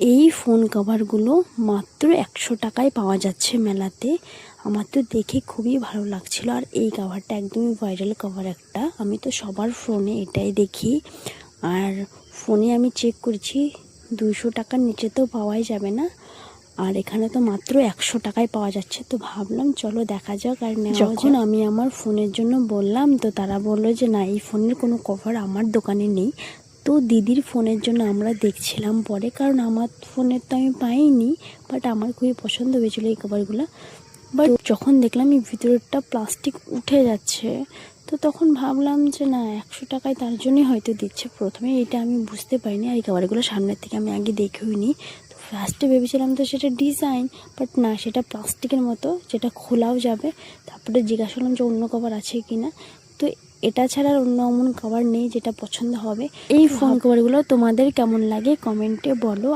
এই ফোন কভারগুলো মাত্র 100 টাকায় পাওয়া যাচ্ছে মেলাতে। আমার তো দেখে খুবই ভালো লাগছিল। আর এই কভারটা একদমই ভাইরাল কভার একটা, আমি তো সবার ফোনে এটাই দেখি। আর ফোনে আমি চেক করেছি 200 টাকার নিচে তো পাওয়াই যাবে না, আর এখানে তো মাত্র 100 টাকায় পাওয়া যাচ্ছে। তো ভাবলাম চলো দেখা যাক। আর যখন আমি আমার ফোনের জন্য বললাম, তো তারা বললো যে না, এই ফোনের কোনো কভার আমার দোকানে নেই। তো দিদির ফোনের জন্য আমরা দেখছিলাম পরে, কারণ আমার ফোনের তো আমি পাইনি, বাট আমার খুবই পছন্দ হয়েছিল এই কভারগুলো। বাট যখন দেখলাম এই ভিতরটা প্লাস্টিক উঠে যাচ্ছে, তো তখন ভাবলাম যে না, 100 টাকায় তার জন্যই হয়তো দিচ্ছে। প্রথমে এটা আমি বুঝতে পারিনি, আর এই কভারগুলো সামনের থেকে আমি আগে দেখেওনি। তো ফার্স্টে ভেবেছিলাম তো সেটা ডিজাইন, বাট না, সেটা প্লাস্টিকের মতো, যেটা খোলাও যাবে। তারপরে জিজ্ঞাসা করলাম যে অন্য কভার আছে কি না, তো এটা ছাড়া অন্য এমন কভার নেই যেটা পছন্দ হবে। এই ফোন কভারগুলো তোমাদের কেমন লাগে কমেন্টে বলো।